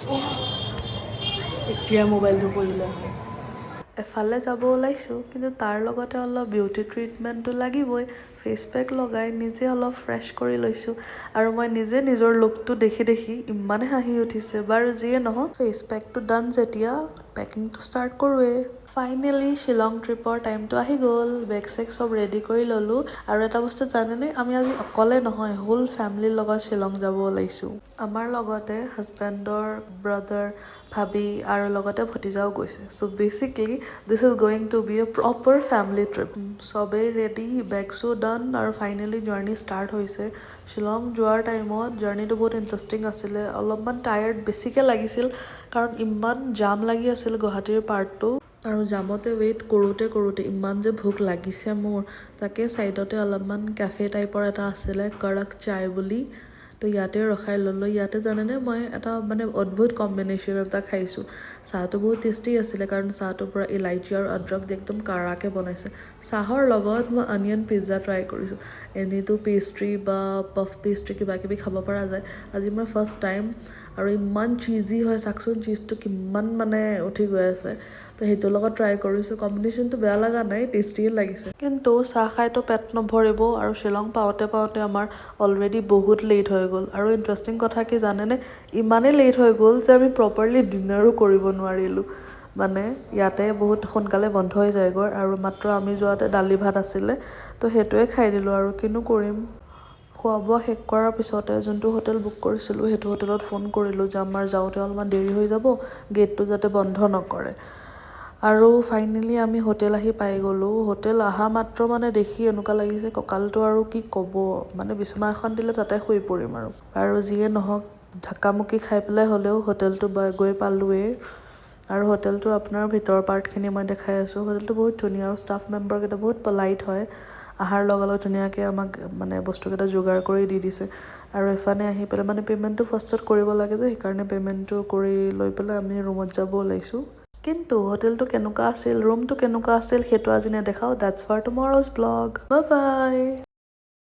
এতিয়া মোবাইলটো পৰিলে এফালে যাব ওলাইছোঁ কিন্তু তাৰ লগতে অলপ বিউটি ট্ৰিটমেণ্টটো লাগিবই ফেচ পেক লগাই নিজে অলপ ফ্ৰেছ কৰি লৈছোঁ আৰু মই নিজে নিজৰ লুকটো দেখি ইমানে হাঁহি উঠিছে বাৰু যিয়ে নহওক ফেচ পেকটো ডান যেতিয়া পেকিংটো ষ্টাৰ্ট কৰোঁৱেই ফাইনেলি শ্বিলং ট্ৰিপৰ টাইমটো আহি গ'ল বেগ চেগ চব ৰেডি কৰি ল'লোঁ আৰু এটা বস্তু জানেনে আমি আজি অকলে নহয় হোল ফেমিলিৰ লগত শ্বিলং যাব ওলাইছোঁ আমাৰ লগতে হাজবেণ্ডৰ ব্ৰাদাৰ ভাবি আৰু লগতে ভতিজাও গৈছে so' basically this is going to be a proper family trip চবেই ৰেডি বেগছো ডান আৰু ফাইনেলি জাৰ্ণি ষ্টাৰ্ট হৈছে শ্বিলং যোৱাৰ টাইমত জাৰ্ণিটো বহুত ইণ্টাৰেষ্টিং আছিলে অলপমান টায়াৰ্ড বেছিকৈ লাগিছিল কাৰণ ইমান জাম লাগি আছিল গুৱাহাটীৰ পাৰ্টটো আৰু জামতে ৱেইট কৰোঁতে ইমান যে ভোক লাগিছে মোৰ তাকে ছাইডতে অলপমান কেফে টাইপৰ এটা আছিলে কড়ক চাই বুলি তো ইয়াতে ৰখাই ল'লোঁ ইয়াতে জানেনে মই এটা মানে অদ্ভুত কম্বিনেশ্যন এটা খাইছোঁ চাহটো বহুত টেষ্টি আছিলে কাৰণ চাহটোৰ পৰা ইলাইচি আৰু অদ্ৰক দি একদম কাৰাকৈ বনাইছে চাহৰ লগত মই অনিয়ন পিজ্জা ট্ৰাই কৰিছোঁ এনেইতো পেষ্ট্ৰি বা পফ পেষ্ট্ৰি কিবা কিবি খাব পৰা যায় আজি মই ফাৰ্ষ্ট টাইম আৰু ইমান চিজি হয় চাওকচোন চিজটো কিমান মানে উঠি গৈ আছে তো সেইটোৰ লগত ট্ৰাই কৰিছোঁ কম্বিনেশ্যনটো বেয়া লগা নাই টেষ্টিয়ে লাগিছে কিন্তু চাহ খাইতো পেট নভৰিব আৰু শ্বিলং পাওঁতে আমাৰ অলৰেডি বহুত লেট হৈ গ'ল আৰু ইণ্টাৰেষ্টিং কথা কি জানেনে ইমানেই লেট হৈ গ'ল যে আমি প্ৰপাৰলি ডিনাৰো কৰিব নোৱাৰিলোঁ মানে ইয়াতে বহুত সোনকালে বন্ধ হৈ যায়গৈ আৰু মাত্ৰ আমি যোৱাতে দালি ভাত আছিলে তো সেইটোৱে খাই দিলোঁ আৰু কিনো কৰিম খোৱা বোৱা শেষ কৰাৰ পিছতে যোনটো হোটেল বুক কৰিছিলোঁ সেইটো হোটেলত ফোন কৰিলোঁ যে আমাৰ যাওঁতে অলপমান দেৰি হৈ যাব গেটটো যাতে বন্ধ নকৰে আৰু ফাইনেলি আমি হোটেল আহি পাই গ'লোঁ হোটেল অহা মাত্ৰ মানে দেখি এনেকুৱা লাগিছে কঁকালটো আৰু কি ক'ব মানে বিচনা এখন দিলে তাতে শুই পৰিম আৰু যিয়ে নহওক ঢাকামুকি খাই পেলাই হ'লেও হোটেলটো গৈ পালোৱেই আৰু হোটেলটো আপোনাৰ ভিতৰৰ পাৰ্টখিনি মই দেখাই আছোঁ হোটেলটো বহুত ধুনীয়া আৰু ষ্টাফ মেম্বাৰকেইটা বহুত পলাইট হয় আহাৰ লগালগ ধুনীয়াকৈ আমাক মানে বস্তুকেইটা যোগাৰ কৰি দি দিছে আৰু এফালে আহি পেলাই মানে পে'মেণ্টটো ফাৰ্ষ্টত কৰিব লাগে যে সেইকাৰণে পে'মেণ্টটো কৰি লৈ পেলাই আমি ৰুমত যাব ওলাইছোঁ কিন্তু হোটেলটো কেনেকুৱা আছিল ৰুমটো কেনেকুৱা আছিল সেইটো আজি নেদেখাওঁ that's for tomorrow's blog bye by